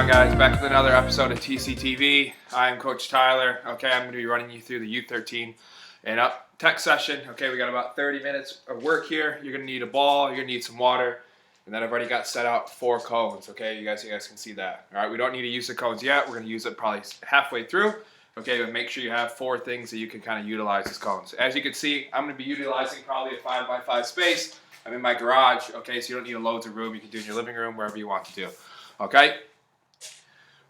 on, guys? Back with another episode of TCTV. I am Coach Tyler. Okay, I'm going to be running you through the U13 and up tech session. Okay, we got about 30 minutes of work here. You're going to need a ball, you're going to need some water, and then I've already got set out 4 cones. Okay, you guys can see that. All right, we don't need to use the cones yet. We're going to use it probably halfway through. Okay, but make sure you have 4 things that you can kind of utilize as cones. As you can see, I'm going to be utilizing probably a 5x5 space. I'm in my garage. Okay, so you don't need loads of room. You can do it in your living room, wherever you want to do. Okay.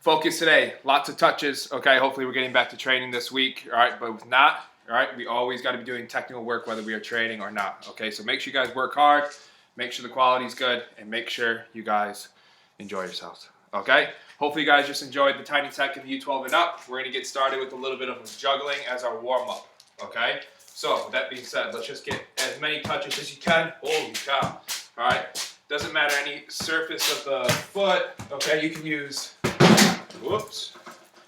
Focus today, lots of touches, okay? Hopefully we're getting back to training this week, all right? But if not, all right, we always got to be doing technical work whether we are training or not, okay? So make sure you guys work hard, make sure the quality's good, and make sure you guys enjoy yourselves, okay? Hopefully you guys just enjoyed the tiny tech of U12 and up. We're going to get started with a little bit of juggling as our warm-up, okay? So with that being said, let's just get as many touches as you can. Holy cow, all right? Doesn't matter any surface of the foot, okay? You can use... Whoops.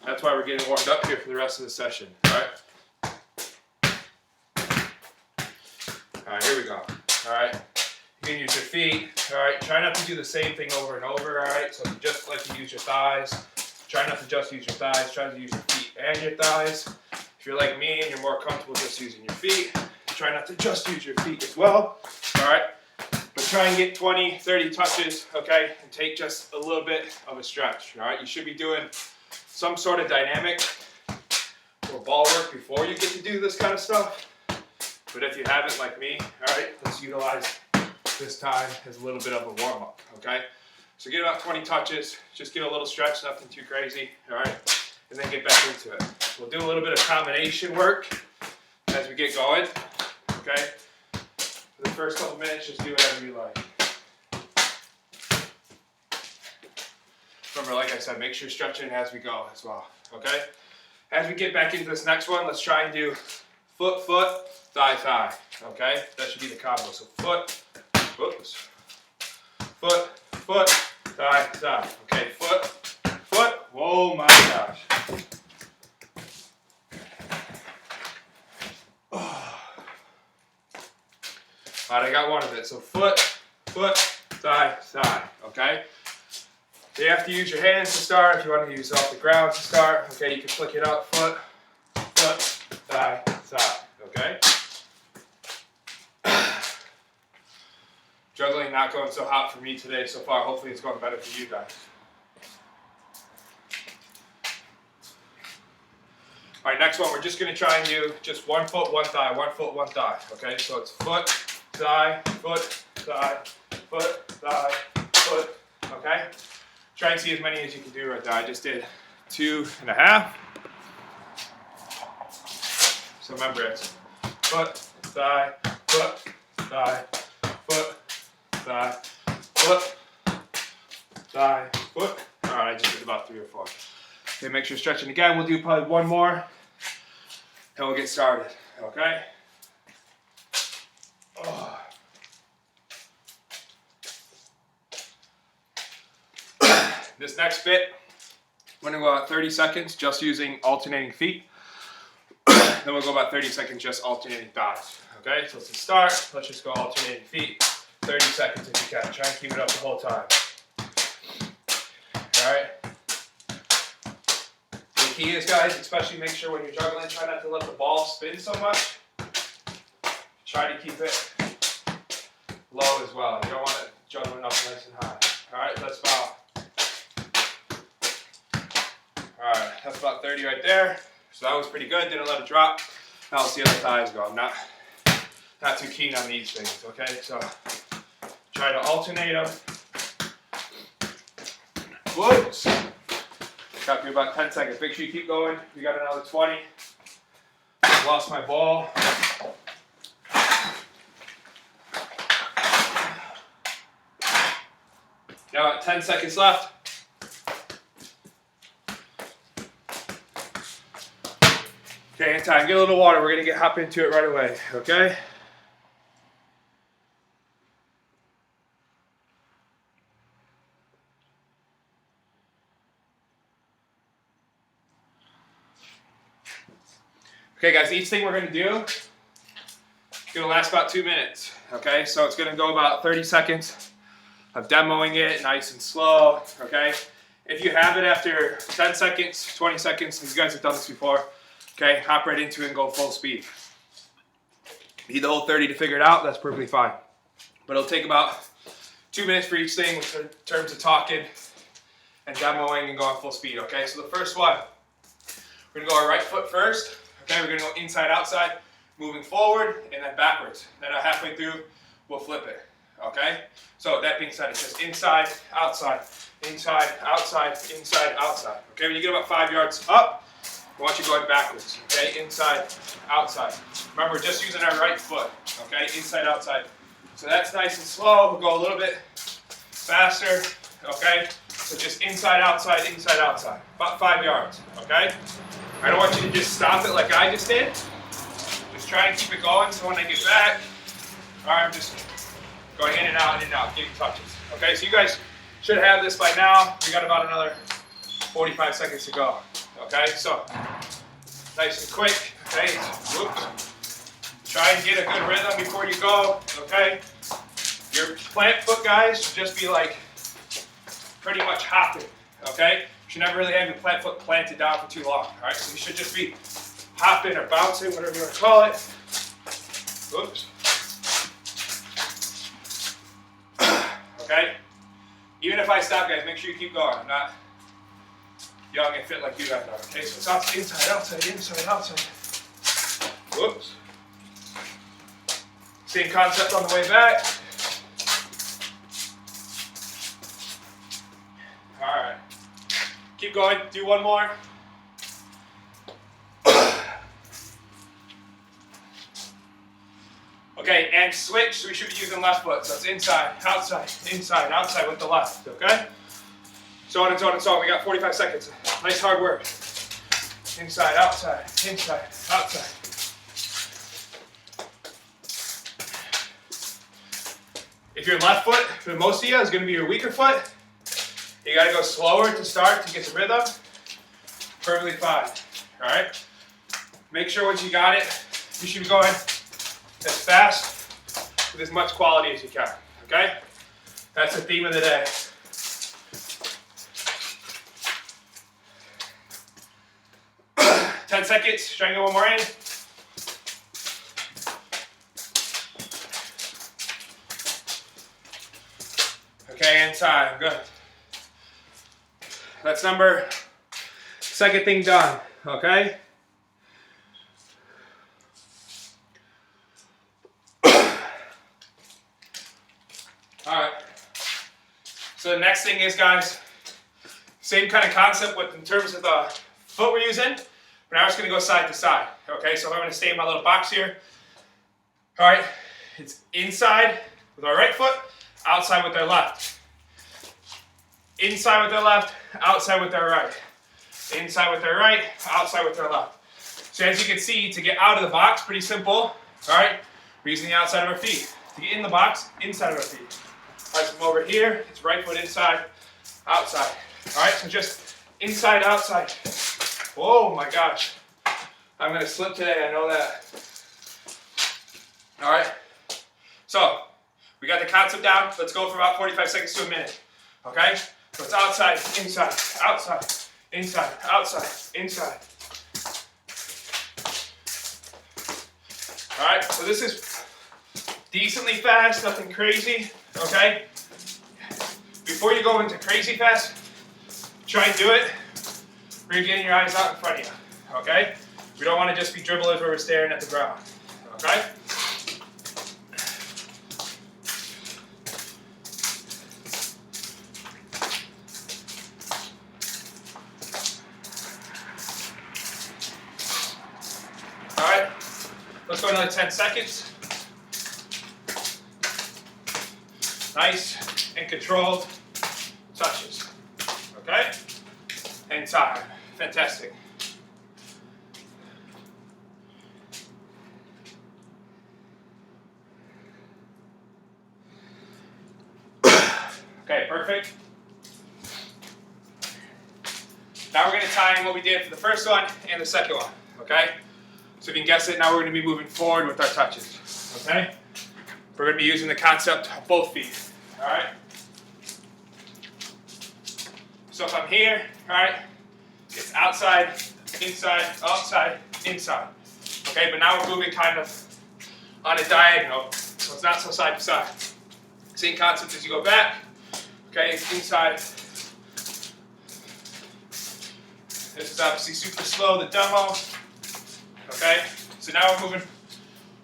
That's why we're getting warmed up here for the rest of the session. Alright? Alright, here we go. Alright. You can use your feet. Alright. Try not to do the same thing over and over. Alright. So just like you use your thighs. Try not to just use your thighs. Try to use your feet and your thighs. If you're like me and you're more comfortable just using your feet, try not to just use your feet as well. Alright. But try and get 20, 30 touches, okay, and take just a little bit of a stretch, all right? You should be doing some sort of dynamic or ball work before you get to do this kind of stuff. But if you haven't, like me, all right, let's utilize this time as a little bit of a warm-up, okay? So get about 20 touches, just get a little stretch, nothing too crazy, all right? And then get back into it. We'll do a little bit of combination work as we get going, okay? For the first couple minutes, just do whatever you like. Remember, like I said, make sure you're stretching as we go as well, okay? As we get back into this next one, let's try and do foot, foot, thigh, thigh, okay? That should be the combo. So foot, whoops, foot, foot, thigh, thigh, okay? Foot, foot, oh my gosh. All right, I got one of it. So foot, foot, thigh, thigh, okay? So you have to use your hands to start. If you want to use it off the ground to start, okay, you can flick it up. Foot, foot, thigh, thigh, okay? Juggling not going so hot for me today so far. Hopefully it's going better for you guys. All right, next one, we're just going to try and do just 1 foot, 1 thigh, 1 foot, 1 thigh, okay? So it's foot, thigh, foot, thigh, foot, thigh, foot, okay? Try and see as many as you can do right there. I just did 2.5. So remember, it's foot, thigh, foot, thigh, foot, thigh, foot, thigh, foot. All right, I just did about 3 or 4. Okay, make sure you're stretching again. We'll do probably 1 more, and we'll get started, okay? Oh. This next bit, we're going to go about 30 seconds just using alternating feet. Then we'll go about 30 seconds just alternating thighs. Okay, so to start, let's just go alternating feet. 30 seconds if you can. Try and keep it up the whole time. Alright. The key is, guys, especially make sure when you're juggling, try not to let the ball spin so much. Try to keep it low as well. You don't want it juggling up nice and high. Alright, that's about Alright, that's about 30 right there. So that was pretty good, didn't let it drop. Now let's see how the thighs go. I'm not too keen on these things, okay? So try to alternate them. Whoops. Got through about 10 seconds. Make sure you keep going. We got another 20. Lost my ball. Now 10 seconds left. Okay, in time. Get a little water. We're going to hop into it right away, okay? Okay, guys, each thing we're going to do is going to last about 2 minutes, okay? So it's going to go about 30 seconds of demoing it nice and slow, okay? If you have it after 10 seconds, 20 seconds, you guys have done this before, okay, hop right into it and go full speed. Need the whole 30 to figure it out, that's perfectly fine. But it'll take about 2 minutes for each thing in terms of talking and demoing and going full speed, okay? So the first one, we're gonna go our right foot first, okay? We're gonna go inside, outside, moving forward, and then backwards. Then halfway through, we'll flip it, okay? So that being said, it's just inside, outside, inside, outside, inside, outside. Okay, when you get about 5 yards up, I want you going backwards, okay? Inside, outside. Remember, we're just using our right foot, okay? Inside, outside. So that's nice and slow. We'll go a little bit faster, okay? So just inside, outside, about 5 yards, okay? I don't want you to just stop it like I just did. Just try and keep it going so when I get back, all right, I'm just going in and out, getting touches. Okay, so you guys should have this by now. We got about another 45 seconds to go. Okay, so nice and quick. Okay, whoops. Try and get a good rhythm before you go. Okay, your plant foot guys should just be like pretty much hopping. Okay, you should never really have your plant foot planted down for too long. All right, so you should just be hopping or bouncing, whatever you want to call it. Whoops. Okay? Even if I stop, guys, make sure you keep going. I'm not young and fit like you guys are. Okay? So it's inside, outside, inside, outside. Whoops. Same concept on the way back. Alright. Keep going. Do one more. Okay, and switch, so we should be using left foot. So it's inside, outside with the left, okay? So on and so on and so on. We got 45 seconds. Nice hard work. Inside, outside, outside. If your left foot, for most of you, is going to be your weaker foot, you got to go slower to start to get the rhythm. Perfectly fine, all right? Make sure once you got it, you should be going as fast with as much quality as you can, okay? That's the theme of the day. Ten seconds, try and get one more in. Okay, and time, good. That's second thing done, okay? Alright, so the next thing is, guys, same kind of concept with in terms of the foot we're using, but now it's going to go side to side, okay? So I'm going to stay in my little box here. Alright, it's inside with our right foot, outside with our left. Inside with our left, outside with our right. Inside with our right, outside with our left. So as you can see, to get out of the box, pretty simple, alright? We're using the outside of our feet. To get in the box, inside of our feet. Alright, so from over here, it's right foot inside, outside. Alright, so just inside, outside. Oh my gosh. I'm going to slip today, I know that. Alright, so we got the concept down. Let's go for about 45 seconds to a minute. Okay? So it's outside, inside, outside, inside, outside, inside. Alright, so this is decently fast, nothing crazy, okay? Before you go into crazy fast, try and do it where you're getting your eyes out in front of you, okay? We don't want to just be dribblers where we're staring at the ground, okay? Alright, let's go another 10 seconds. Nice and controlled touches. Okay? And time. Fantastic. Okay, perfect. Now we're going to tie in what we did for the first one and the second one. Okay? So if you can guess it, now we're going to be moving forward with our touches. Okay? We're going to be using the concept of both feet. Alright? So So if I'm here, all right, it's outside, inside, outside, inside. Okay, but now we're moving kind of on a diagonal, so it's not so side to side. Same concept as you go back. Okay, inside. This is obviously super slow, the demo. Okay, so now we're moving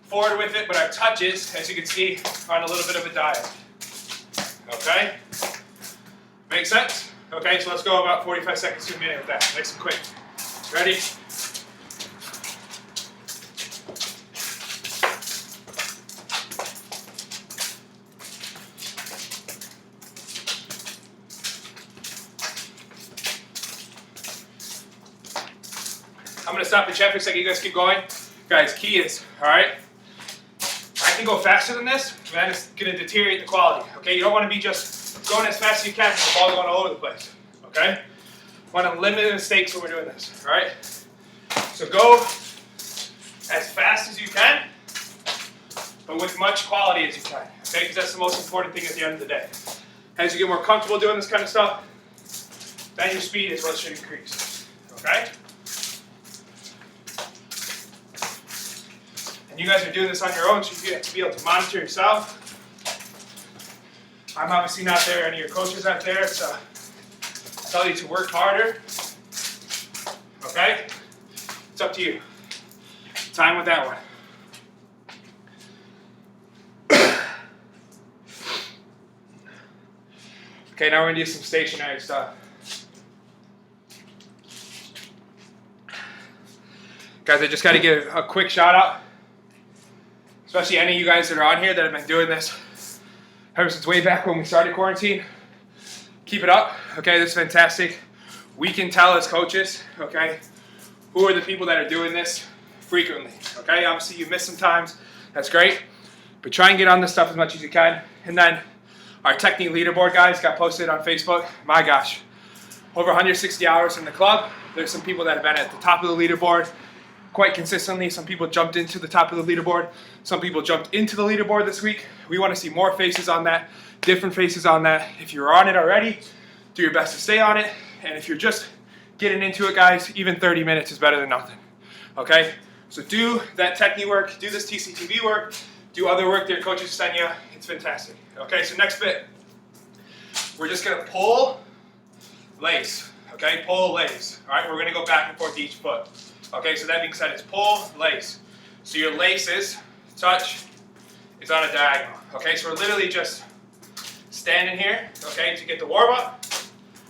forward with it, but our touches, as you can see, are on a little bit of a dive. Okay? Make sense? Okay, so let's go about 45 seconds to a minute with that. Nice and quick. Ready? I'm going to stop the chat for a second. You guys keep going. Guys, key is, all right, I can go faster than this, but then it's going to deteriorate the quality. Okay, you don't want to be just going as fast as you can with the ball going all over the place. Okay? Want to limit the mistakes when we're doing this. All right? So go as fast as you can, but with much quality as you can. Okay? Because that's the most important thing at the end of the day. As you get more comfortable doing this kind of stuff, then your speed is what should increase. Okay? And you guys are doing this on your own, so you have to be able to monitor yourself. I'm obviously not there, any of your coaches aren't there, so I tell you to work harder. Okay? It's up to you. Time with that one. Okay, now we're gonna do some stationary stuff. Guys, I just gotta give a quick shout out, especially any of you guys that are on here that have been doing this ever since way back when we started quarantine. Keep it up, okay? This is fantastic. We can tell as coaches, okay, who are the people that are doing this frequently, okay? Obviously you miss sometimes, that's great, but try and get on this stuff as much as you can. And then our technique leaderboard, guys, got posted on Facebook. My gosh, over 160 hours in the club. There's some people that have been at the top of the leaderboard quite consistently. Some people jumped into the top of the leaderboard. Some people jumped into the leaderboard this week. We want to see more faces on that, different faces on that. If you're on it already, do your best to stay on it. And if you're just getting into it, guys, even 30 minutes is better than nothing. Okay? So do that technique work, do this TCTV work, do other work that your coaches send you. It's fantastic. Okay, so next bit. We're just going to pull, lace. Okay, pull, lace. All right, we're going to go back and forth each foot. Okay, so that being said, it's pull, lace. So your laces, touch, is on a diagonal. Okay, so we're literally just standing here, okay, to get the warm up,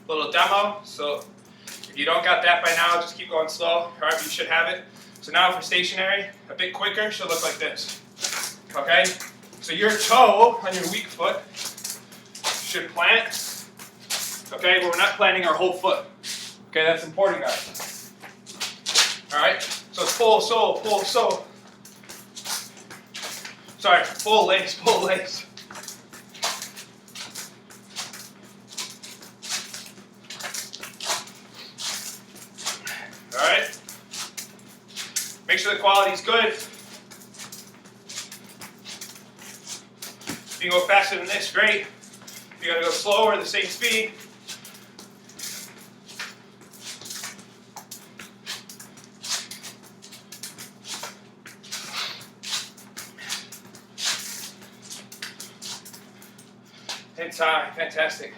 little demo. So if you don't got that by now, just keep going slow. All right, you should have it. So now for stationary, a bit quicker, should look like this. Okay, so your toe on your weak foot should plant. Okay, but we're not planting our whole foot. Okay, that's important, guys. All right, so it's pull, sole, pull, sole. Sorry, pull, lace, pull, lace. All right. Make sure the quality is good. If you can go faster than this, great. If you gotta go slower, the same speed. Fantastic.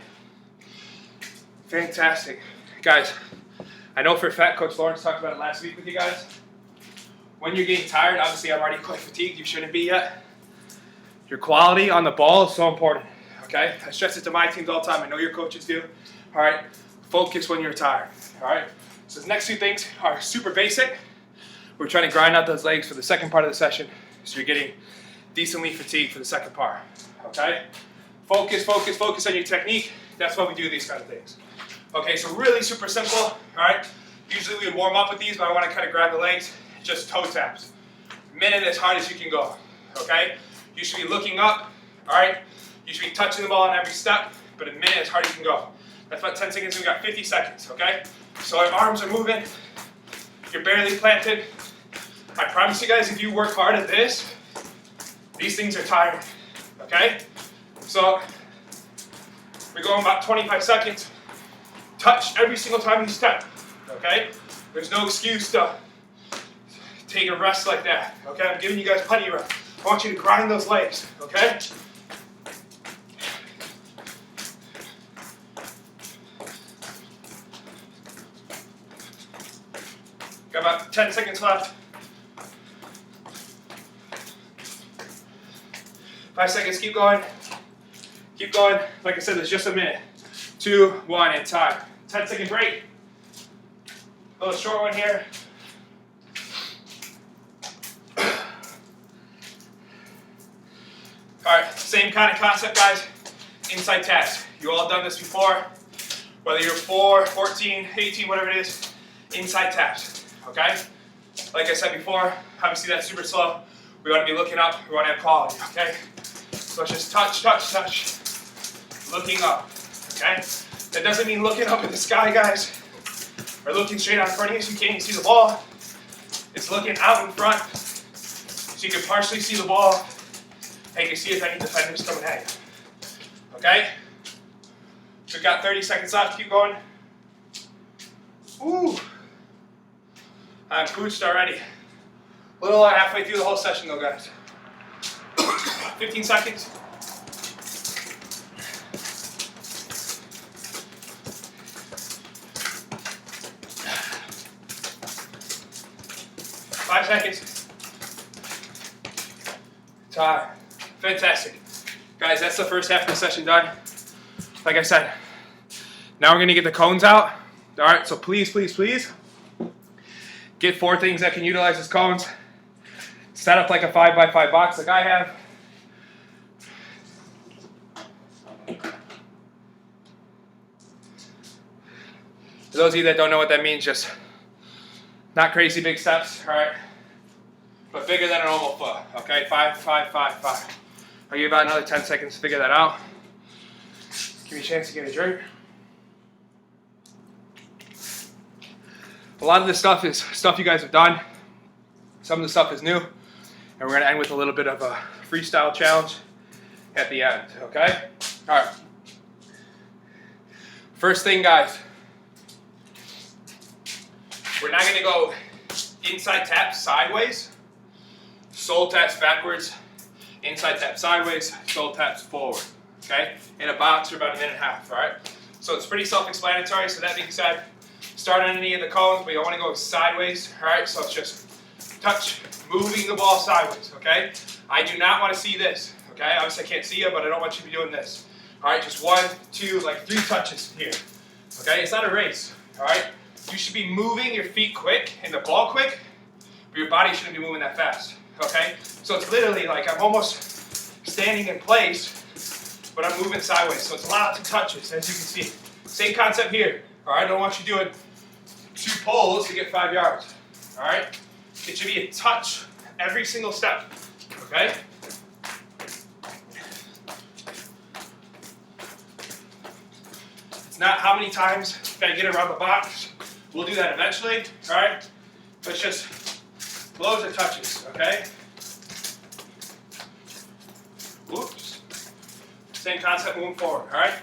Fantastic. Guys, I know for a fact Coach Lawrence talked about it last week with you guys. When you're getting tired, obviously I'm already quite fatigued, you shouldn't be yet. Your quality on the ball is so important, okay? I stress it to my teams all the time, I know your coaches do. All right, focus when you're tired, all right? So the next two things are super basic. We're trying to grind out those legs for the second part of the session, so you're getting decently fatigued for the second part, okay? Focus, focus, focus on your technique. That's why we do these kind of things. Okay, so really super simple, all right? Usually we would warm up with these, but I want to kind of grab the legs, just toe taps. Minute as hard as you can go, okay? You should be looking up, all right? You should be touching the ball on every step, but a minute as hard as you can go. That's about 10 seconds, we got 50 seconds, okay? So our arms are moving, you're barely planted. I promise you guys, if you work hard at this, these things are tiring, okay? So we're going about 25 seconds. touch every single time you step, okay? There's no excuse to take a rest like that, okay? I'm giving you guys plenty of rest. I want you to grind those legs, okay? Got about 10 seconds left. 5 seconds, keep going. Keep going. Like I said, there's just a minute. 2, 1, and time. 10-second break. A little short one here. Alright, same kind of concept, guys. Inside taps. You all done this before. Whether you're 4, 14, 18, whatever it is. Inside taps. Okay? Like I said before, obviously that's super slow. We want to be looking up. We want to have quality. Okay? So it's just touch, touch, touch. Looking up. Okay? That doesn't mean looking up at the sky, guys. Or looking straight out in front of you so you can't even see the ball. It's looking out in front so you can partially see the ball and you can see if any defender's coming at you. Okay? So we've got 30 seconds left. Keep going. Ooh. I'm pooched already. A little halfway through the whole session though, guys. 15 seconds. Five seconds. Time. Fantastic. Guys, that's the first half of the session done. Like I said, now we're going to get the cones out. All right, so please, please, please get 4 things that can utilize as cones. Set up like a 5x5 box like I have. For those of you that don't know what that means, just not crazy big steps, all right? But bigger than a normal foot, okay? 5, 5, 5, 5. I'll give you about another 10 seconds to figure that out. Give me a chance to get a drink. A lot of this stuff is stuff you guys have done. Some of the stuff is new. And we're going to end with a little bit of a freestyle challenge at the end, okay? All right. First thing, guys. We're not going to go inside taps sideways, sole taps backwards, inside tap sideways, sole taps forward, okay? In a box for about a minute and a half, all right? So it's pretty self-explanatory. So that being said, start on any of the cones, but you don't want to go sideways, all right? So it's just touch, moving the ball sideways, okay? I do not want to see this, okay? Obviously I can't see you, but I don't want you to be doing this. All right, just 1, 2, like 3 touches here, okay? It's not a race, all right? You should be moving your feet quick and the ball quick, but your body shouldn't be moving that fast, okay? So it's literally like I'm almost standing in place, but I'm moving sideways. So it's lots of touches, as you can see. Same concept here, all right? I don't want you doing 2 pulls to get 5 yards, all right? It should be a touch every single step, okay? It's not how many times can I get around the box. We'll do that eventually, all right? But it's just loads of touches, okay? Oops. Same concept moving forward, all right?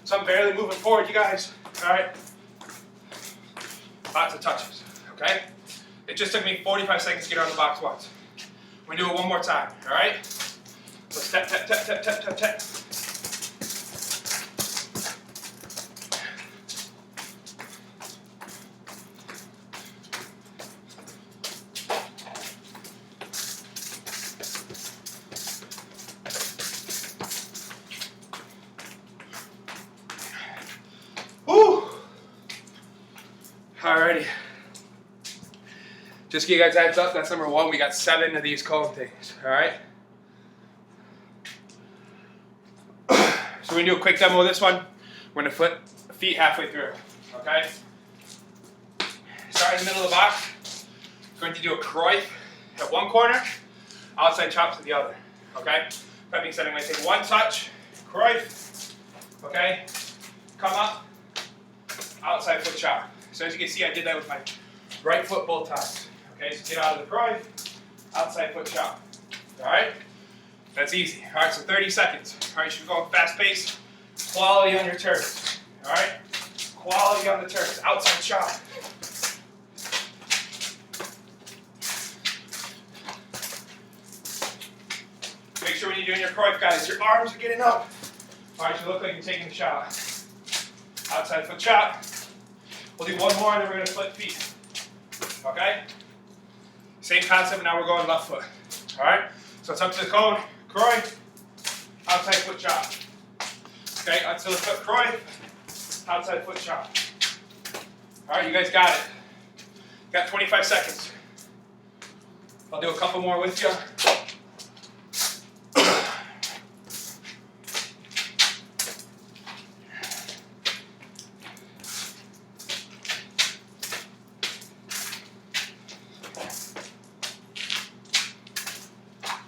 So I'm barely moving forward, you guys, all right? Lots of touches, okay? It just took me 45 seconds to get around the box once. We're gonna do it one more time, all right? So step, tap, tap, tap, tap, tap, tap. Alrighty. Just to give you guys a heads up, that's number 1. We got 7 of these cone things, alright? So we're going to do a quick demo of this one. We're going to flip feet halfway through, okay? Start in the middle of the box. We're going to do a Cruyff at one corner, outside chops at the other, okay? That being said, I'm going to take 1 touch, Cruyff, okay? Come up, outside foot chop. So as you can see, I did that with my right foot both times. Okay, so get out of the Cruyff, outside foot chop. All right, that's easy. All right, so 30 seconds. All right, you should go fast pace, quality on your turns. All right, quality on the turns, outside shot. Make sure when you're doing your Cruyff, guys, your arms are getting up. All right, you look like you're taking a shot. Outside foot shot. We'll do one more and then we're gonna flip feet. Okay? Same concept, now we're going left foot. All right? So it's up to the cone, Cruyff, outside foot shot. Okay, up to the foot, Cruyff, outside foot shot. All right, you guys got it. Got 25 seconds. I'll do a couple more with you.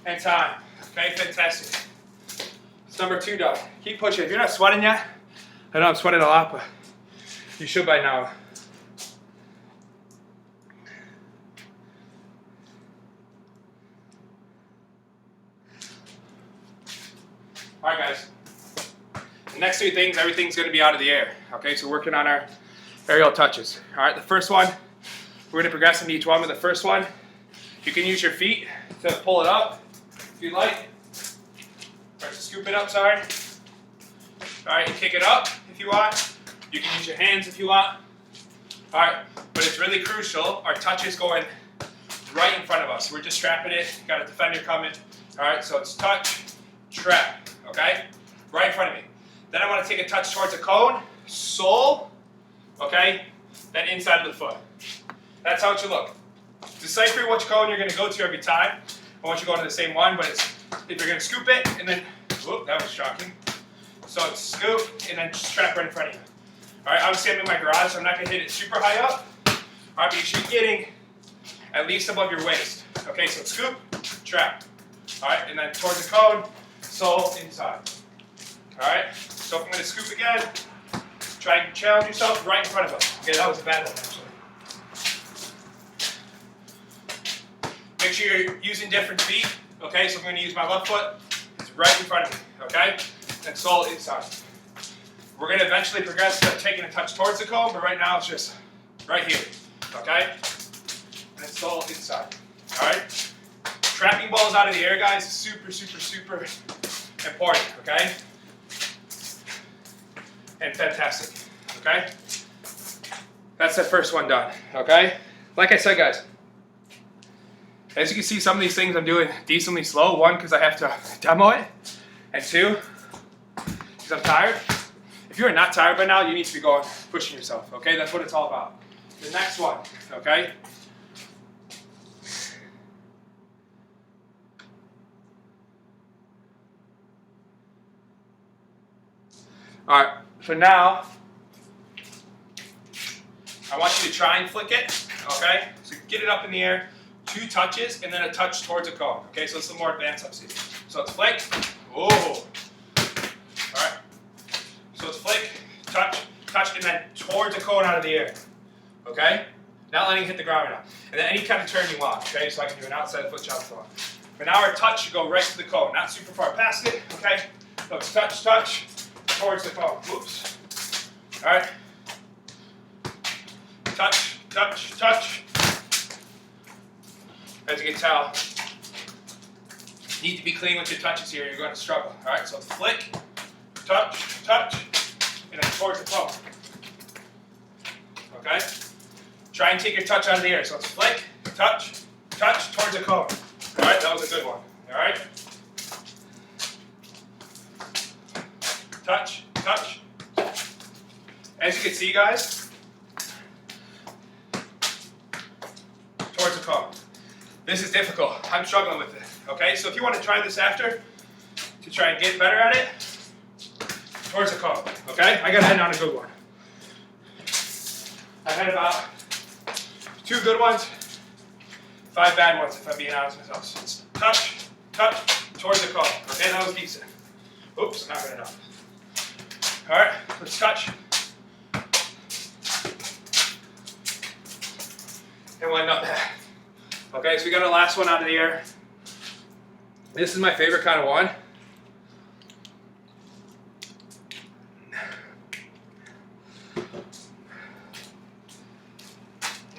And time. Okay, fantastic. It's number 2 done. Keep pushing. If you're not sweating yet, I know I'm sweating a lot, but you should by now. All right, guys. The next 2 things, everything's going to be out of the air. Okay, so working on our aerial touches. All right, the first one, we're going to progress into each one. With the first one, you can use your feet to pull it up if you like. Or to scoop it up, sorry. All right, and kick it up if you want. You can use your hands if you want. All right, but it's really crucial. Our touch is going right in front of us. We're just strapping it. Got a defender coming. All right, so it's touch, trap, okay? Right in front of me. Then I want to take a touch towards the cone, sole, okay? Then inside of the foot. That's how it should look. Decipher which cone you're going to go to every time. I want you to go to the same one, but it's, if you're going to scoop it, and then, whoop, that was shocking. So it's scoop, and then strap right in front of you. All right, obviously I'm in my garage, so I'm not going to hit it super high up. All right, but you should be getting at least above your waist. Okay, so scoop, trap. All right, and then towards the cone, sole, inside. All right, so if I'm going to scoop again, try and challenge yourself right in front of us. Okay, that was a bad one, actually. Make sure you're using different feet. Okay, so I'm going to use my left foot. It's right in front of me. Okay, and sole inside. We're going to eventually progress to taking a touch towards the cone, but right now it's just right here. Okay, and sole inside. All right. Trapping balls out of the air, guys, is super, super, super important. Okay, and fantastic. Okay, that's the first one done. Okay, like I said, guys. As you can see, some of these things I'm doing decently slow. 1, because I have to demo it. And 2, because I'm tired. If you're not tired by now, you need to be going, pushing yourself. Okay, that's what it's all about. The next one, okay? All right, so now, I want you to try and flick it, okay? So get it up in the air. 2 touches, and then a touch towards a cone. Okay, so it's a little more advanced up here. So it's flick. Oh. All right. So it's flick, touch, touch, and then towards a cone out of the air. Okay? Not letting it hit the ground right now. And then any kind of turn you want. Okay, so I can do an outside foot shot if I want. But now our touch should go right to the cone, not super far past it. Okay? So it's touch, touch, towards the cone. Whoops. All right. Touch, touch, touch. As you can tell, you need to be clean with your touches here. You're going to struggle. All right, so flick, touch, touch, and then towards the cone. Okay? Try and take your touch out of the air. So it's flick, touch, touch, towards the cone. All right, that was a good one. All right? Touch, touch. As you can see, guys, towards the cone. This is difficult. I'm struggling with it. Okay, so if you want to try this after, to try and get better at it, towards the cone. Okay, I gotta end on a good one. I've had about 2 good ones, 5 bad ones, if I'm being honest with myself. So it's touch, touch, towards the cone. Okay, that was decent. Oops, not good enough. All right, let's touch. And wind up that. Okay, so we got our last one out of the air. This is my favorite kind of one.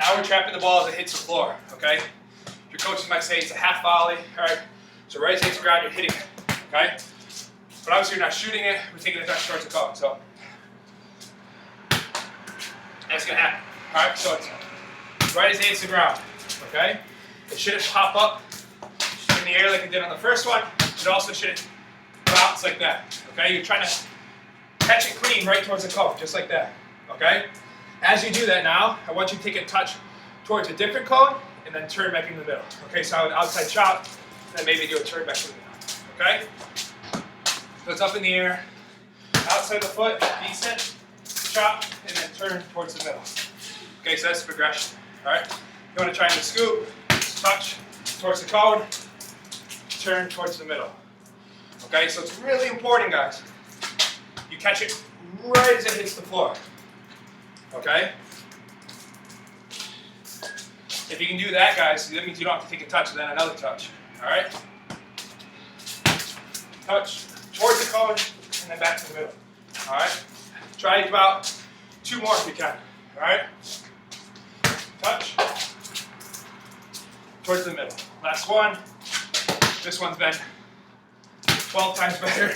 Now we're trapping the ball as it hits the floor, okay? Your coaches might say it's a half volley, all right? So right as it hits the ground, you're hitting it, okay? But obviously you're not shooting it, we're taking a touch towards the cone, so. That's gonna happen, all right? So it's right as it hits the ground, okay? It shouldn't pop up in the air like it did on the first one. It also shouldn't bounce like that, okay? You're trying to catch it clean right towards the cone, just like that, okay? As you do that now, I want you to take a touch towards a different cone and then turn back in the middle. Okay, so an outside chop, and then maybe do a turn back in the middle, okay? So it's up in the air, outside the foot, decent, chop, and then turn towards the middle. Okay, so that's the progression, all right? You want to try and scoop, touch towards the cone, turn towards the middle. Okay, so it's really important, guys. You catch it right as it hits the floor. Okay? If you can do that, guys, that means you don't have to take a touch and then another touch. Alright? Touch towards the cone and then back to the middle. Alright? Try about 2 more if you can. Alright? Touch towards the middle. Last one. This one's been 12 times better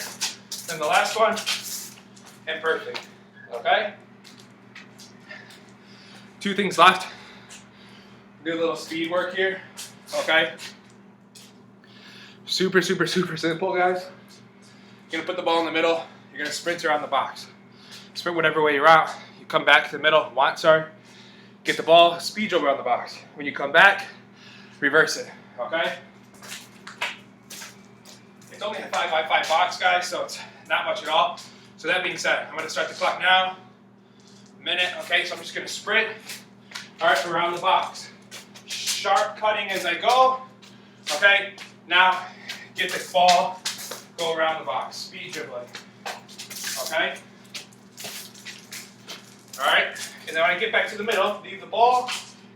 than the last one. And perfect. Okay? 2 things left. Do a little speed work here. Okay? Super, super, super simple, guys. You're gonna put the ball in the middle. You're gonna sprint around the box. Sprint whatever way you're out. You come back to the middle. Get the ball, speed over on the box. When you come back, reverse it. Okay? It's only a 5x5 box, guys, so it's not much at all. So that being said, I'm going to start the clock now. Minute, okay, so I'm just going to sprint, all right, around the box. Sharp cutting as I go, okay? Now, get the ball, go around the box. Speed dribbling, okay? All right, and then when I get back to the middle, leave the ball,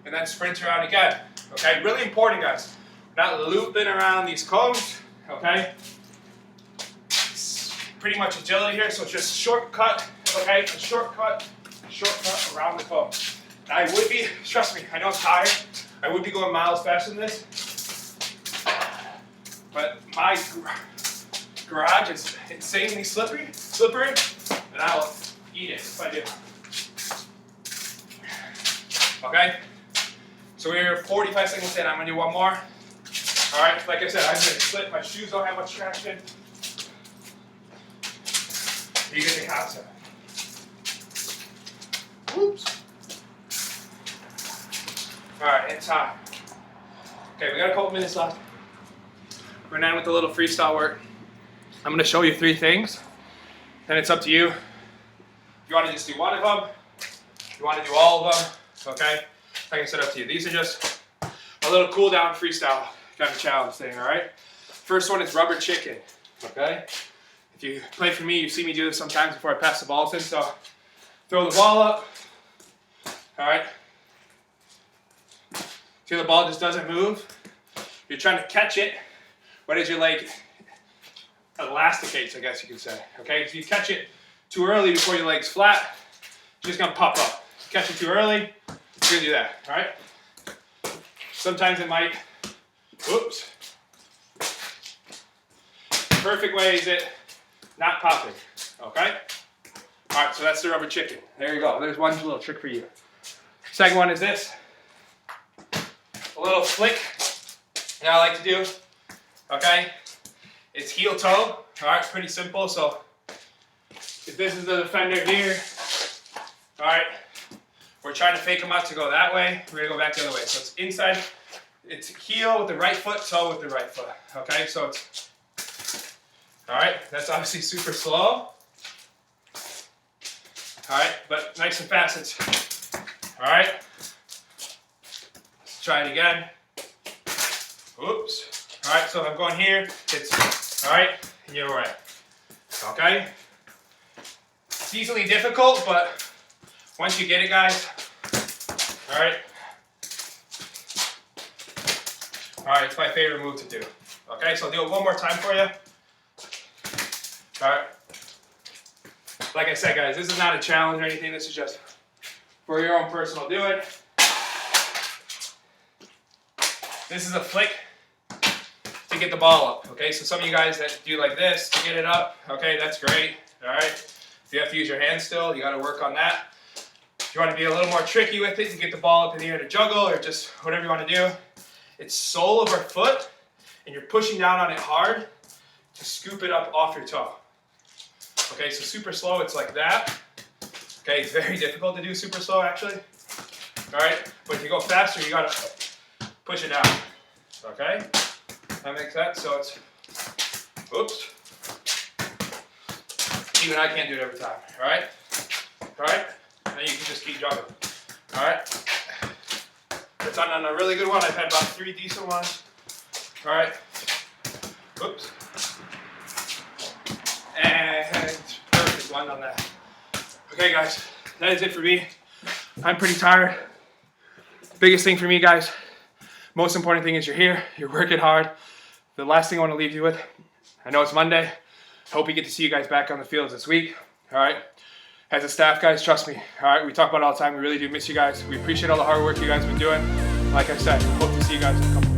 and then sprint around again, okay? Really important, guys. We're not looping around these cones, okay? It's pretty much agility here, so just shortcut, okay? A shortcut around the cone. Now I would be, trust me, I know it's tired. I would be going miles faster than this, but my garage is insanely slippery, and I will eat it if I do. Okay? So we're 45 seconds in. I'm going to do one more. All right, like I said, I'm going to slip. My shoes don't have much traction. You get the concept. Whoops. All right, it's time. Okay, we got a couple minutes left. We're going to end with a little freestyle work. I'm going to show you 3 things. Then it's up to you. If you want to just do one of them, if you want to do all of them, okay? Like I said, up to you. These are just a little cool down freestyle kind of challenge thing, all right? First one is rubber chicken, okay? If you play for me, you see me do this sometimes before I pass the balls in, so throw the ball up, all right? See the ball just doesn't move? You're trying to catch it. What is your leg elasticates, I guess you could say, okay? If you catch it too early before your leg's flat, you're just gonna pop up. Catch it too early, you're gonna do that, all right? Sometimes it might, whoops. Perfect way is it not popping, okay? All right, so that's the rubber chicken. There you go, there's one little trick for you. Second one is this. A little flick that I like to do, okay? It's heel toe, all right, pretty simple. So if this is the defender here, all right, we're trying to fake them out to go that way. We're gonna go back the other way. So it's inside, it's heel with the right foot, toe with the right foot, okay? So it's, all right, that's obviously super slow. All right, but nice and fast, it's, all right. Let's try it again. Oops. All right, so if I'm going here, it's, all right, and you're right, okay? It's easily difficult, but once you get it, guys, all right? All right, it's my favorite move to do. Okay, so I'll do it one more time for you. All right. Like I said, guys, this is not a challenge or anything. This is just for your own personal doing. This is a flick to get the ball up, okay? So some of you guys that do like this to get it up, okay, that's great, all right? If you have to use your hands still, you gotta work on that. If you wanna be a little more tricky with it to get the ball up in the air to juggle or just whatever you wanna do, it's sole of our foot, and you're pushing down on it hard to scoop it up off your toe. Okay, so super slow, it's like that. Okay, it's very difficult to do super slow actually. All right, but if you go faster, you gotta push it down. Okay, that makes sense. So it's, oops. Even I can't do it every time. All right, and then you can just keep juggling. All right, it's on a really good one. I've had about 3 decent ones. All right, oops, and perfect one on that. Okay, guys, that is it for me. I'm pretty tired. Biggest thing for me, guys, most important thing is you're here, you're working hard. The last thing I want to leave you with, I know it's Monday. Hope we get to see you guys back on the fields this week. All right. As a staff, guys, trust me. All right. We talk about it all the time. We really do miss you guys. We appreciate all the hard work you guys have been doing. Like I said, hope to see you guys in a couple